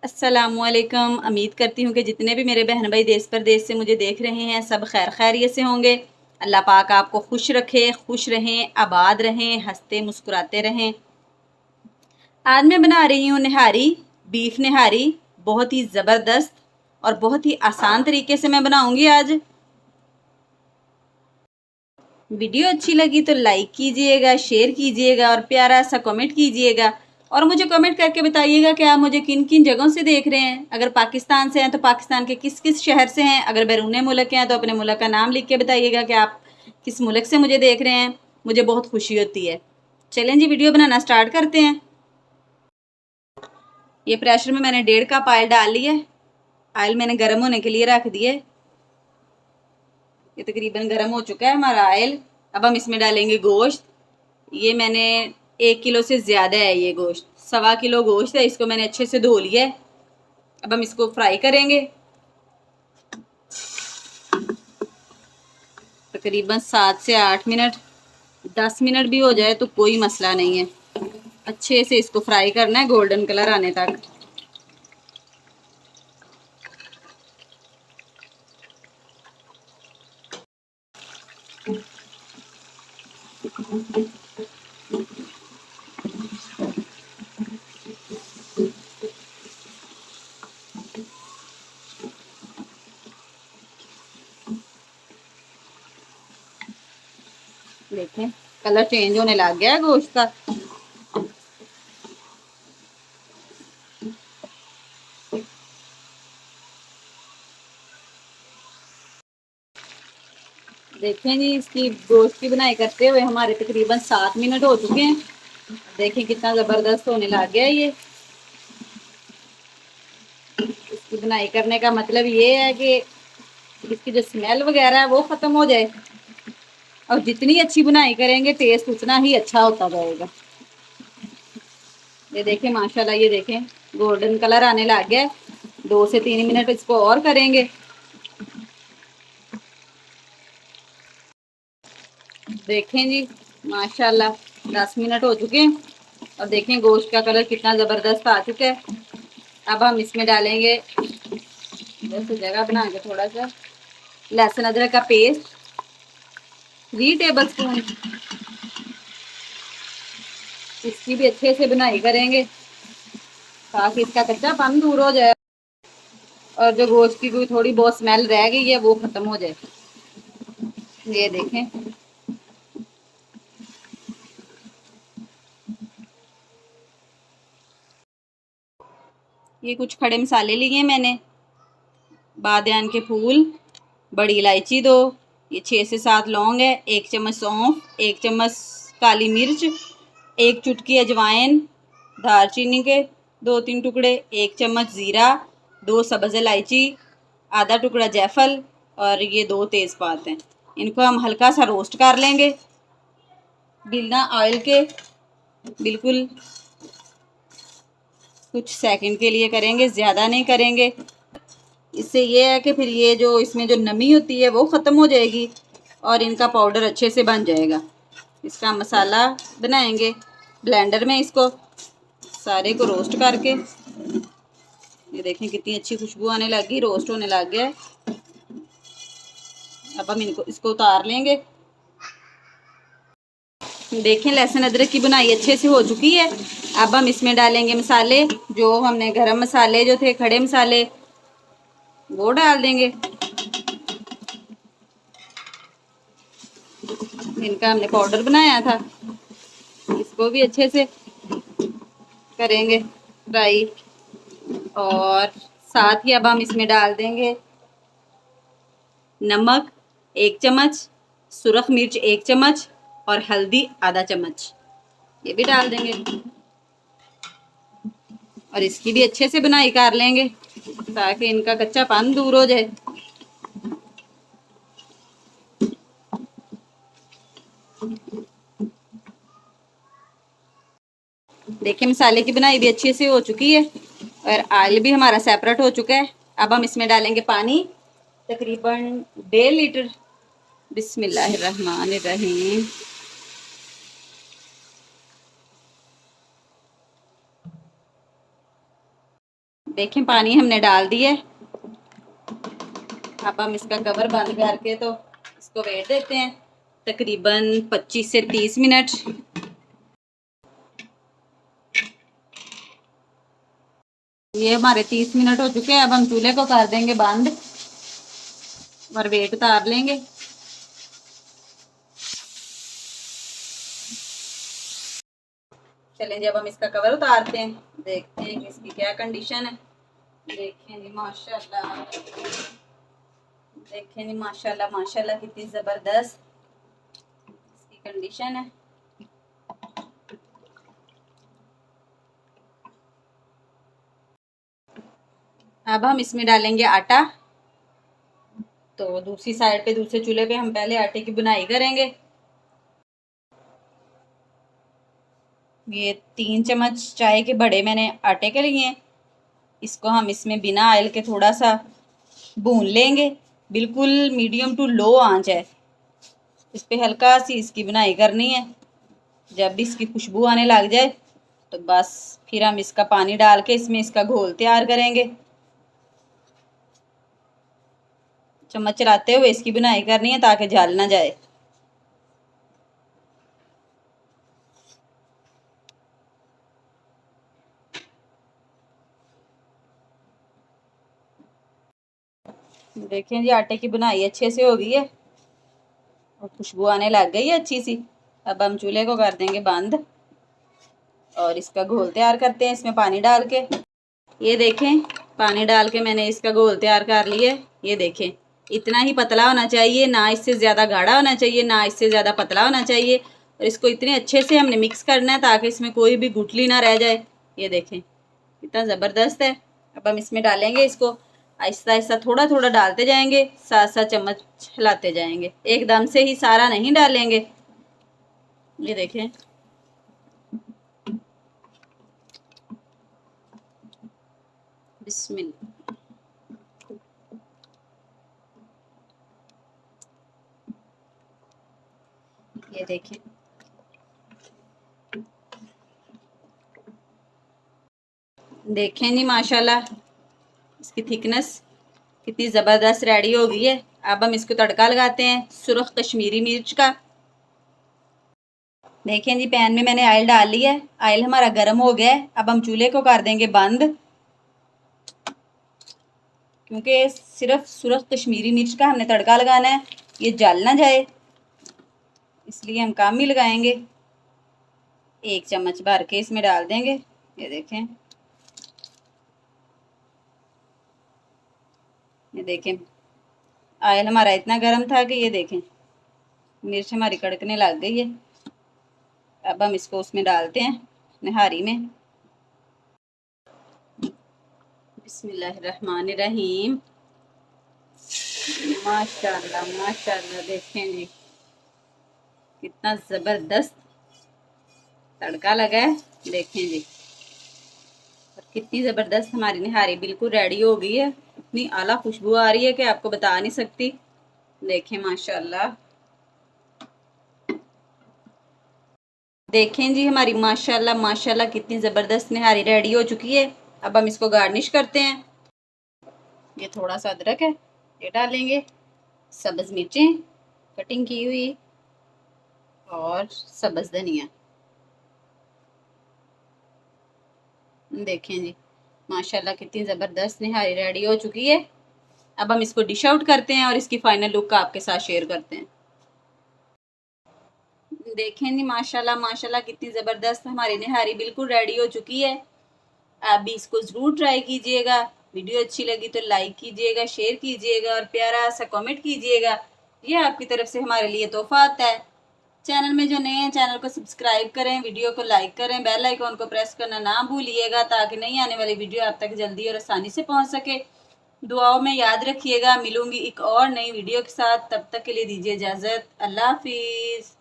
अस्सलामुअलैकुम। उम्मीद करती हूँ कि जितने भी मेरे बहन भाई देश परदेश से मुझे देख रहे हैं सब खैर खैरियत से होंगे। अल्लाह पाक आपको खुश रखे, खुश रहें, आबाद रहें, हंसते मुस्कुराते रहें। आज मैं बना रही हूँ निहारी, बीफ निहारी। बहुत ही ज़बरदस्त और बहुत ही आसान तरीके से मैं बनाऊँगी आज। वीडियो अच्छी लगी तो लाइक कीजिएगा, शेयर कीजिएगा और प्यारा सा कमेंट कीजिएगा। और मुझे कमेंट करके बताइएगा कि आप मुझे किन किन जगहों से देख रहे हैं। अगर पाकिस्तान से हैं तो पाकिस्तान के किस किस शहर से हैं। अगर बैरून मुल्क हैं तो अपने मुल्क का नाम लिख के बताइएगा कि आप किस मुल्क से मुझे देख रहे हैं। मुझे बहुत खुशी होती है। चलें जी, वीडियो बनाना स्टार्ट करते हैं। ये प्रेशर में मैंने 1.5 कप ऑयल डाल लिया है। ऑयल मैंने गर्म होने के लिए रख दिए। ये तकरीबन गर्म हो चुका है हमारा ऑयल। अब हम इसमें डालेंगे गोश्त। ये मैंने 1 किलो से ज़्यादा है ये गोश्त, 1.25 किलो गोश्त है। इसको मैंने अच्छे से धो लिया है। अब हम इसको फ्राई करेंगे तकरीबन 7 से 8 मिनट। 10 मिनट भी हो जाए तो कोई मसला नहीं है। अच्छे से इसको फ्राई करना है गोल्डन कलर आने तक। देखें कलर चेंज होने लग गया है गोश्त का। देखें जी, इसकी गोश्त की बनाई करते हुए हमारे तकरीबन 7 मिनट हो चुके हैं। देखें कितना ज़बरदस्त होने लग गया है ये। इसकी बनाई करने का मतलब ये है कि इसकी जो स्मेल वगैरह है वो ख़त्म हो जाए। और जितनी अच्छी बुनाई करेंगे टेस्ट उतना ही अच्छा होता जाएगा। ये देखें माशाल्लाह, ये देखें गोल्डन कलर आने लग गया है। 2 से 3 मिनट इसको और करेंगे। देखें जी माशाल्लाह 10 मिनट हो चुके हैं। और देखें गोश्त का कलर कितना ज़बरदस्त आ चुका है। अब हम इसमें डालेंगे जैसे जगह बना के थोड़ा सा लहसुन अदरक का पेस्ट 3 टेबल स्पून। इसकी भी अच्छे से बुनाई करेंगे ताकि इसका कच्चापन दूर हो जाए और जो गोश्त की कोई थोड़ी बहुत स्मेल रह गई है वो ख़त्म हो जाए। ये देखें ये कुछ खड़े मसाले लिए मैंने। बादयान के फूल, बड़ी इलायची 2, ये 6 से 7 लौंग है, 1 चम्मच सौंफ, 1 चम्मच काली मिर्च, 1 चुटकी अजवाइन, दालचीनी के 2-3 टुकड़े, 1 चम्मच ज़ीरा, 2 सब्ज़ इलायची, आधा टुकड़ा जायफल और ये 2 तेज़पात हैं। इनको हम हल्का सा रोस्ट कर लेंगे बिना ऑयल के। बिल्कुल कुछ सेकंड के लिए करेंगे, ज़्यादा नहीं करेंगे। इससे ये है कि फिर ये जो इसमें जो नमी होती है वो ख़त्म हो जाएगी और इनका पाउडर अच्छे से बन जाएगा। इसका मसाला बनाएंगे ब्लेंडर में। इसको सारे को रोस्ट करके ये देखें कितनी अच्छी खुशबू आने लगी, रोस्ट होने लग गया है। अब हम इसको उतार लेंगे। देखें लहसुन अदरक की बुनाई अच्छे से हो चुकी है। अब हम इसमें डालेंगे मसाले, जो हमने गरम मसाले जो थे खड़े मसाले वो डाल देंगे। इनका हमने पाउडर बनाया था। इसको भी अच्छे से करेंगे फ्राई। और साथ ही अब हम इसमें डाल देंगे नमक 1 चम्मच, सुरख मिर्च 1 चम्मच और हल्दी आधा चम्मच, ये भी डाल देंगे। और इसकी भी अच्छे से बुनाई कर लेंगे ताकि इनका कच्चापन दूर हो जाए। देखिए मसाले की बुनाई भी अच्छे से हो चुकी है और ऑयल भी हमारा सेपरेट हो चुका है। अब हम इसमें डालेंगे पानी तकरीबन 1.5 लीटर। बिस्मिल्लाहिर्रहमानिर्रहीम। देखें पानी हमने डाल दिया है। अब हम इसका कवर बंद करके तो इसको वेट देते हैं तकरीबन 25 से 30 मिनट। ये हमारे 30 मिनट हो चुके हैं। अब हम चूल्हे को कर देंगे बंद और वेट उतार लेंगे। चलें जब हम इसका कवर उतारते हैं देखते हैं कि इसकी क्या कंडीशन है। देखें जी माशाल्लाह, देखें जी माशाल्लाह माशाल्लाह कितनी ज़बरदस्त इसकी कंडीशन है। अब हम इसमें डालेंगे आटा। तो दूसरी साइड पे दूसरे चूल्हे पे हम पहले आटे की बुनाई करेंगे। ये 3 चम्मच चाय के बड़े मैंने आटे के लिए हैं। इसको हम इसमें बिना ऑयल के थोड़ा सा भून लेंगे। बिल्कुल मीडियम टू लो आंच है, इस पे हल्का सी इसकी बुनाई करनी है। जब भी इसकी खुशबू आने लग जाए तो बस फिर हम इसका पानी डाल के इसमें इसका घोल तैयार करेंगे। चम्मच चलाते हुए इसकी बुनाई करनी है ताकि जल ना जाए। देखें जी आटे की बुनाई अच्छे से हो गई है और खुशबू आने लग गई है अच्छी सी। अब हम चूल्हे को कर देंगे बंद और इसका घोल तैयार करते हैं इसमें पानी डाल के। ये देखें पानी डाल के मैंने इसका घोल तैयार कर लिया है। ये देखें इतना ही पतला होना चाहिए, ना इससे ज़्यादा गाढ़ा होना चाहिए ना इससे ज़्यादा पतला होना चाहिए। और इसको इतने अच्छे से हमने मिक्स करना है ताकि इसमें कोई भी गुठली ना रह जाए। ये देखें कितना ज़बरदस्त है। अब हम इसमें डालेंगे इसको आहिस्ता आहिस्ता थोड़ा थोड़ा डालते जाएंगे, साथ साथ चम्मच हिलाते जाएंगे, एकदम से ही सारा नहीं डालेंगे। ये देखें बिस्मिल्लाह। ये देखें देखें जी माशाल्लाह इसकी थिकनेस कितनी ज़बरदस्त रेडी हो गई है। अब हम इसको तड़का लगाते हैं सुरख कश्मीरी मिर्च का। देखें जी पैन में मैंने ऑयल डाल लिया है, ऑयल हमारा गर्म हो गया है। अब हम चूल्हे को कर देंगे बंद, क्योंकि सिर्फ सुरख कश्मीरी मिर्च का हमने तड़का लगाना है, ये जल ना जाए इसलिए हम कम ही लगाएंगे। 1 चम्मच भर के इसमें डाल देंगे। ये देखें, ये देखें ऑयल हमारा इतना गर्म था कि ये देखें मिर्च हमारी कड़कने लग गई है। अब हम इसको उसमें डालते हैं निहारी में। बिस्मिल्लाहिर्रहमानिर्रहीम। माशाल्लाह माशाल्लाह देखें जी कितना ज़बरदस्त तड़का लगा है। देखें जी और कितनी ज़बरदस्त हमारी निहारी बिल्कुल रेडी हो गई है। इतनी आला खुशबू आ रही है कि आपको बता नहीं सकती। देखें माशाल्लाह, देखें जी हमारी माशाल्लाह माशाल्लाह कितनी ज़बरदस्त निहारी रेडी हो चुकी है। अब हम इसको गार्निश करते हैं। ये थोड़ा सा अदरक है ये डालेंगे, सब्ज़ मिर्चें कटिंग की हुई और सब्ज़ धनिया। देखें जी माशाल्लाह कितनी ज़बरदस्त निहारी रेडी हो चुकी है। अब हम इसको डिश आउट करते हैं और इसकी फाइनल लुक आपके साथ शेयर करते हैं। देखें जी माशाल्लाह माशाल्लाह कितनी ज़बरदस्त हमारी निहारी बिल्कुल रेडी हो चुकी है। आप भी इसको ज़रूर ट्राई कीजिएगा। वीडियो अच्छी लगी तो लाइक कीजिएगा, शेयर कीजिएगा और प्यारा सा कमेंट कीजिएगा। ये आपकी तरफ से हमारे लिए तोहफा आता है। चैनल में जो नए हैं चैनल को सब्सक्राइब करें, वीडियो को लाइक करें, बेल आइकॉन को प्रेस करना ना भूलिएगा ताकि नई आने वाली वीडियो आप तक जल्दी और आसानी से पहुंच सके। दुआओं में याद रखिएगा। मिलूंगी एक और नई वीडियो के साथ, तब तक के लिए दीजिए इजाज़त। अल्लाह हाफिज़।